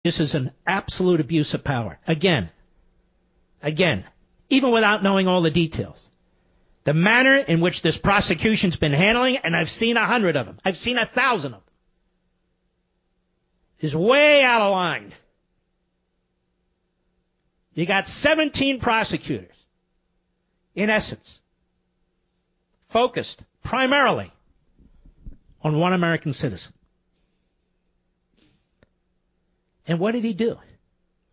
This is an absolute abuse of power. Again, even without knowing all the details. The manner in which this prosecution's been handling, and I've seen 100 of them, I've seen 1,000 of them, is way out of line. You got 17 prosecutors, in essence, focused primarily on one American citizen. And what did he do?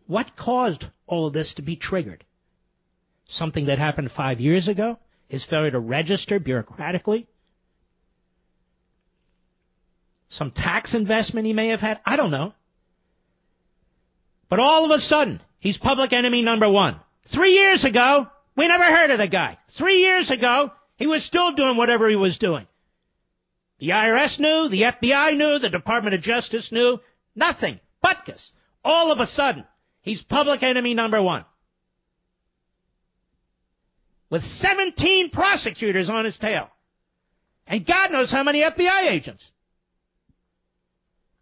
What caused all of this to be triggered? Something that happened 5 years ago? His failure to register bureaucratically? Some tax investment he may have had? I don't know. But all of a sudden, he's public enemy number one. 3 years ago, we never heard of the guy. 3 years ago, he was still doing whatever he was doing. The IRS knew, the FBI knew, the Department of Justice knew. Nothing. Butkus. All of a sudden, he's public enemy number one. With 17 prosecutors on his tail. And God knows how many FBI agents.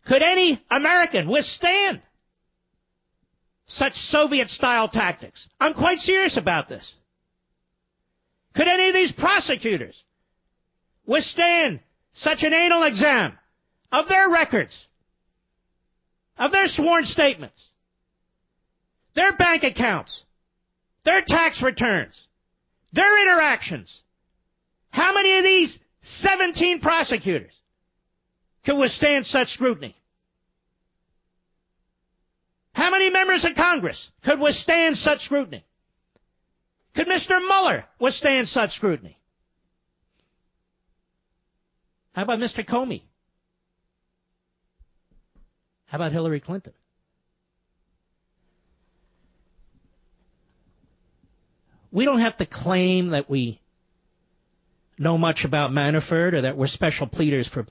Could any American withstand such Soviet-style tactics? I'm quite serious about this. Could any of these prosecutors withstand such an anal exam of their records, of their sworn statements, their bank accounts, their tax returns, their interactions? How many of these 17 prosecutors can withstand such scrutiny? How many members of Congress could withstand such scrutiny? Could Mr. Mueller withstand such scrutiny? How about Mr. Comey? How about Hillary Clinton? We don't have to claim that we know much about Manafort or that we're special pleaders for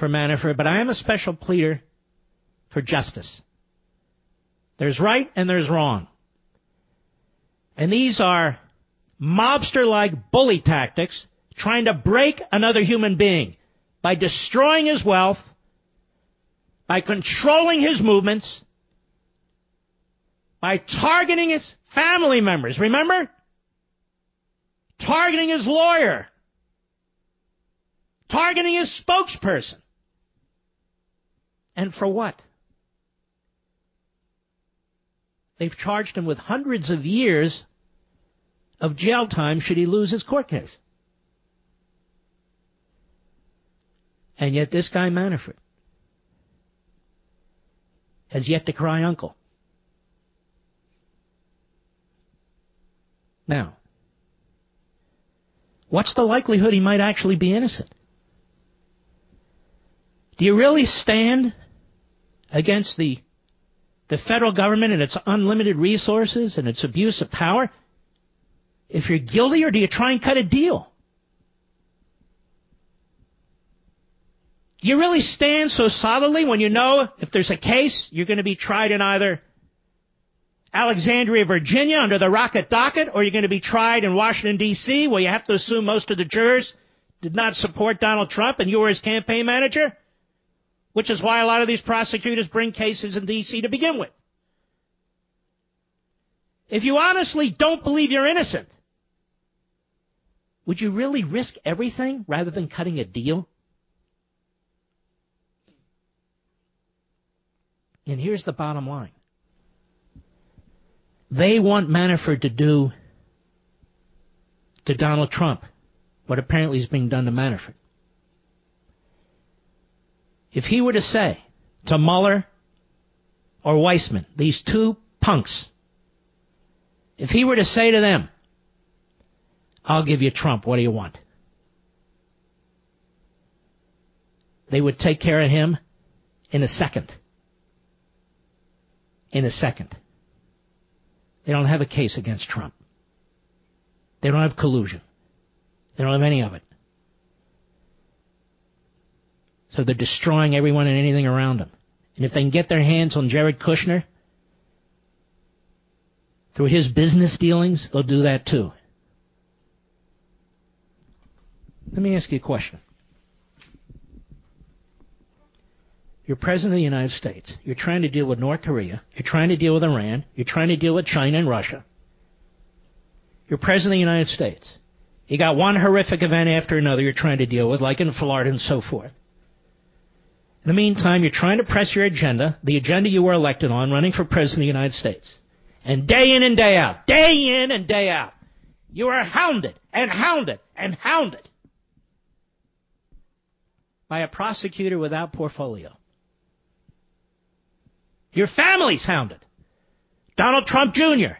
Manafort, but I am a special pleader for justice. There's right and there's wrong. And these are mobster-like bully tactics trying to break another human being by destroying his wealth, by controlling his movements, by targeting his family members. Remember? Targeting his lawyer. Targeting his spokesperson. And for what? They've charged him with hundreds of years of jail time should he lose his court case. And yet this guy Manafort has yet to cry uncle. Now, what's the likelihood he might actually be innocent? Do you really stand against the federal government and its unlimited resources and its abuse of power if you're guilty, or do you try and cut a deal? Do you really stand so solidly when you know if there's a case, you're going to be tried in either Alexandria, Virginia, under the rocket docket, or you're going to be tried in Washington, D.C., where you have to assume most of the jurors did not support Donald Trump and you were his campaign manager? Which is why a lot of these prosecutors bring cases in D.C. to begin with. If you honestly don't believe you're innocent, would you really risk everything rather than cutting a deal? And here's the bottom line. They want Manafort to do to Donald Trump what apparently is being done to Manafort. If he were to say to Mueller or Weissman, these two punks, if he were to say to them, I'll give you Trump, what do you want? They would take care of him in a second. In a second. They don't have a case against Trump. They don't have collusion. They don't have any of it. So they're destroying everyone and anything around them. And if they can get their hands on Jared Kushner through his business dealings, they'll do that too. Let me ask you a question. You're President of the United States. You're trying to deal with North Korea. You're trying to deal with Iran. You're trying to deal with China and Russia. You're President of the United States. You got one horrific event after another you're trying to deal with, like in Florida and so forth. In the meantime, you're trying to press your agenda, the agenda you were elected on, running for President of the United States. And day in and day out, you are hounded and hounded and hounded by a prosecutor without portfolio. Your family's hounded. Donald Trump Jr.,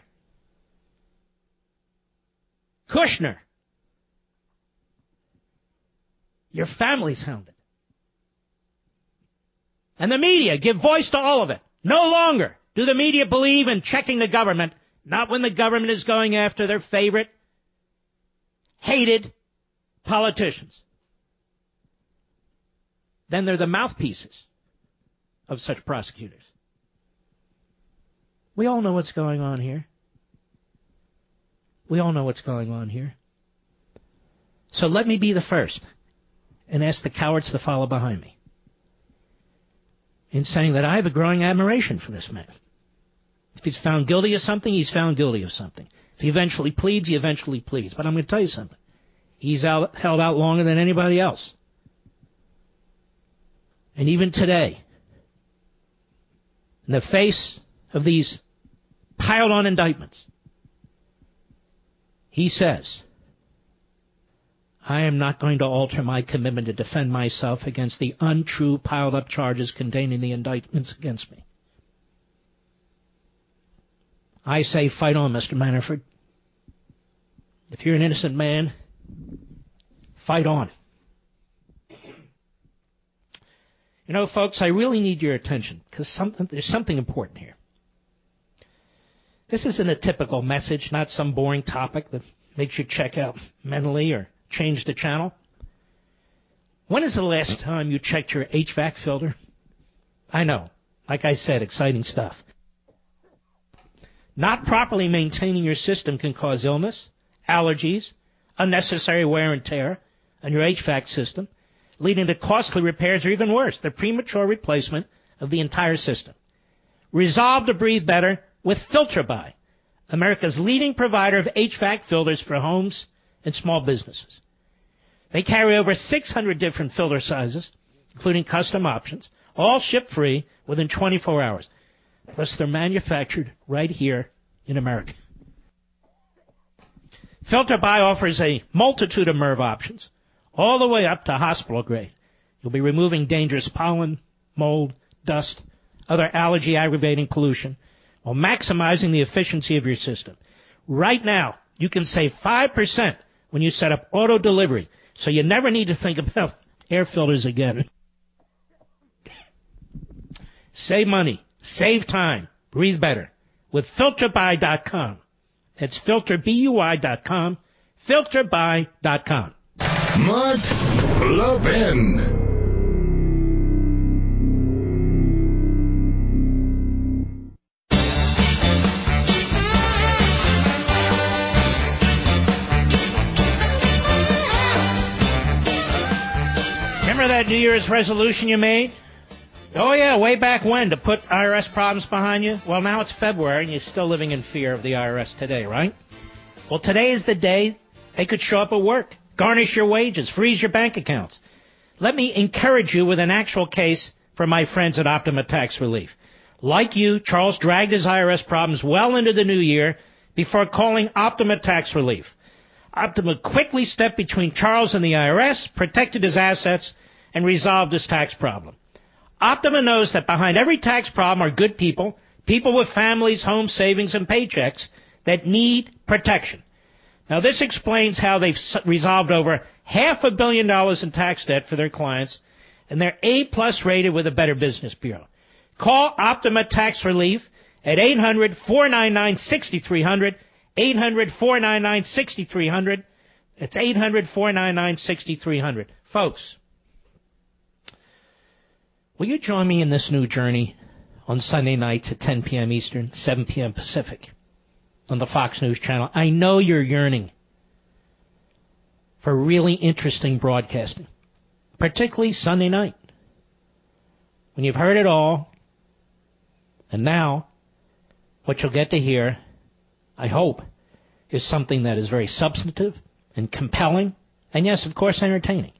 Kushner. Your family's hounded. And the media give voice to all of it. No longer do the media believe in checking the government, not when the government is going after their favorite, hated politicians. Then they're the mouthpieces of such prosecutors. We all know what's going on here. We all know what's going on here. So let me be the first and ask the cowards to follow behind me in saying that I have a growing admiration for this man. If he's found guilty of something, he's found guilty of something. If he eventually pleads, he eventually pleads. But I'm going to tell you something. He's held out longer than anybody else. And even today, in the face of these piled-on indictments, he says, I am not going to alter my commitment to defend myself against the untrue piled-up charges contained in the indictments against me. I say, fight on, Mr. Manafort. If you're an innocent man, fight on. You know, folks, I really need your attention because there's something important here. This isn't a typical message, not some boring topic that makes you check out mentally or change the channel. When is the last time you checked your HVAC filter? I know, like I said, exciting stuff. Not properly maintaining your system can cause illness, allergies, unnecessary wear and tear on your HVAC system, leading to costly repairs or even worse, the premature replacement of the entire system. Resolve to breathe better with FilterBuy, America's leading provider of HVAC filters for homes and small businesses. They carry over 600 different filter sizes, including custom options, all shipped free within 24 hours. Plus, they're manufactured right here in America. FilterBuy offers a multitude of MERV options, all the way up to hospital grade. You'll be removing dangerous pollen, mold, dust, other allergy-aggravating pollution, while maximizing the efficiency of your system. Right now, you can save 5% when you set up auto delivery, so you never need to think about air filters again. Save money, save time, breathe better with FilterBuy.com. That's FilterBuy.com, FilterBuy.com. Mark Levin. Remember that New Year's resolution you made? Oh, yeah, way back when, to put IRS problems behind you? Well, now it's February, and you're still living in fear of the IRS today, right? Well, today is the day they could show up at work, garnish your wages, freeze your bank accounts. Let me encourage you with an actual case from my friends at Optima Tax Relief. Like you, Charles dragged his IRS problems well into the new year before calling Optima Tax Relief. Optima quickly stepped between Charles and the IRS, protected his assets, and resolved his tax problem. Optima knows that behind every tax problem are good people, people with families, home savings, and paychecks that need protection. Now, this explains how they've resolved over $500 million in tax debt for their clients, and they're A-plus rated with the Better Business Bureau. Call Optima Tax Relief at 800-499-6300, 800-499-6300. It's 800-499-6300. Folks, will you join me in this new journey on Sunday nights at 10 p.m. Eastern, 7 p.m. Pacific on the Fox News Channel? I know you're yearning for really interesting broadcasting, particularly Sunday night. when you've heard it all, and now what you'll get to hear, I hope, is something that is very substantive and compelling, and yes, of course, entertaining.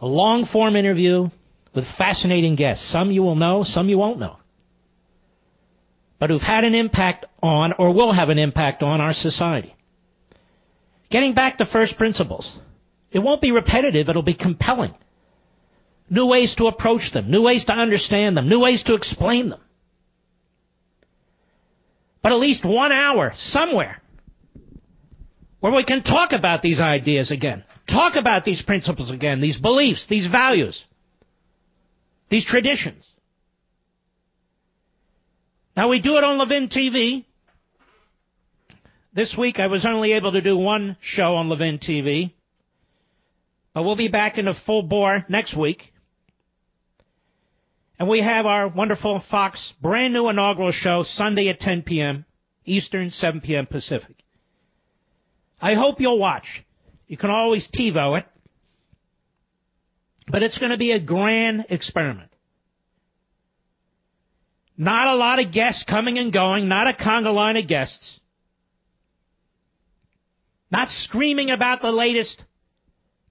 A long-form interview with fascinating guests. Some you will know, some you won't know, but who've had an impact on or will have an impact on our society. Getting back to first principles. It won't be repetitive, it'll be compelling. New ways to approach them, new ways to understand them, new ways to explain them. But at least 1 hour somewhere where we can talk about these ideas again, talk about these principles again, these beliefs, these values, these traditions. Now, we do it on Levin TV. This week I was only able to do one show on Levin TV, but we'll be back in a full bore next week. And we have our wonderful Fox brand new inaugural show Sunday at 10 p.m. Eastern, 7 p.m. Pacific. I hope you'll watch. You can always TiVo it. But it's going to be a grand experiment. Not a lot of guests coming and going, not a conga line of guests. Not screaming about the latest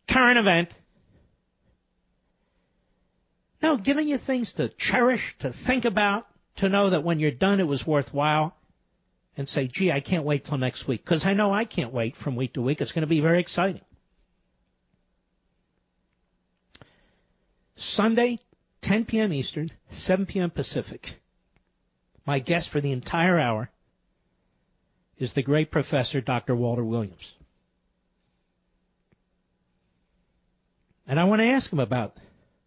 current event. No, giving you things to cherish, to think about, to know that when you're done it was worthwhile, and say, gee, I can't wait till next week, because I know I can't wait from week to week. It's going to be very exciting. Sunday, 10 p.m. Eastern, 7 p.m. Pacific. My guest for the entire hour is the great professor, Dr. Walter Williams. And I want to ask him about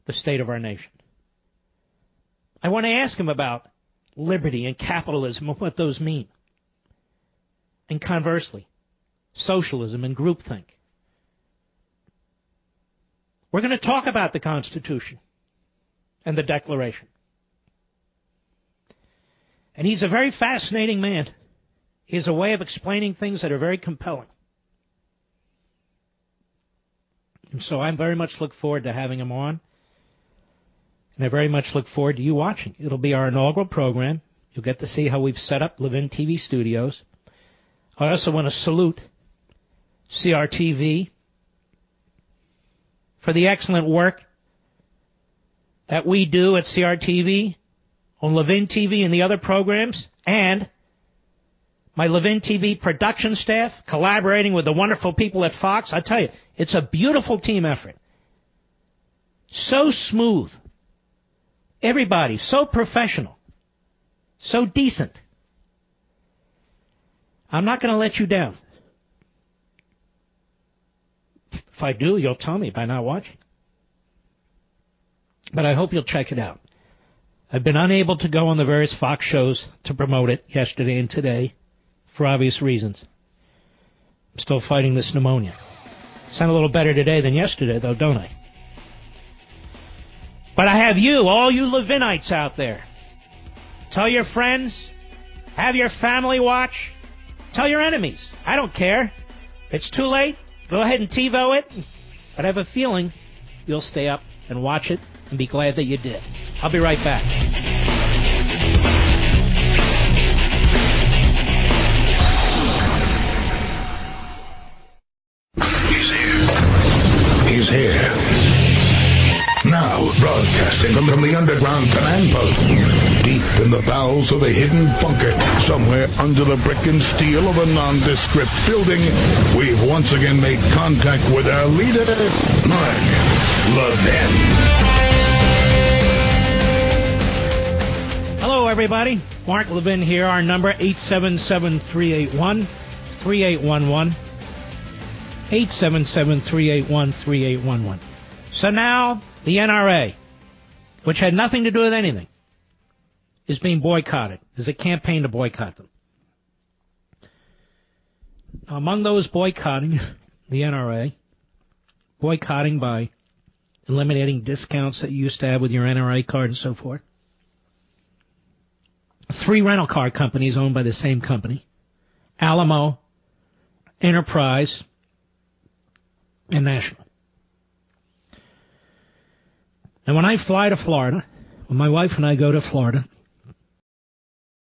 the state of our nation. I want to ask him about liberty and capitalism and what those mean. And conversely, socialism and groupthink. We're going to talk about the Constitution and the Declaration. And he's a very fascinating man. He has a way of explaining things that are very compelling. And so I very much look forward to having him on. And I very much look forward to you watching. It'll be our inaugural program. You'll get to see how we've set up Levin TV studios. I also want to salute CRTV for the excellent work that we do at CRTV on Levin TV and the other programs, and my Levin TV production staff collaborating with the wonderful people at Fox. I tell you, it's a beautiful team effort. So smooth. Everybody, so professional. So decent. I'm not going to let you down. If I do, you'll tell me by not watching. But I hope you'll check it out. I've been unable to go on the various Fox shows to promote it yesterday and today for obvious reasons. I'm still fighting this pneumonia. Sound a little better today than yesterday, though, don't I? But I have you, all you Levinites out there. Tell your friends. Have your family watch. Tell your enemies. I don't care. It's too late. Go ahead and TiVo it. But I have a feeling you'll stay up and watch it and be glad that you did. I'll be right back. He's here. Now, broadcasting from the underground command post, deep in the bowels of a hidden bunker, somewhere under the brick and steel of a nondescript building, we've once again made contact with our leader, Mark Levin. Hello, everybody. Mark Levin here. Our number, 877-381-3811. 877-381-3811. So now, the NRA, which had nothing to do with anything, is being boycotted. There's a campaign to boycott them. Among those boycotting the NRA, boycotting by eliminating discounts that you used to have with your NRA card and so forth, 3 rental car companies owned by the same company, Alamo, Enterprise, and National. And when I fly to Florida, when my wife and I go to Florida,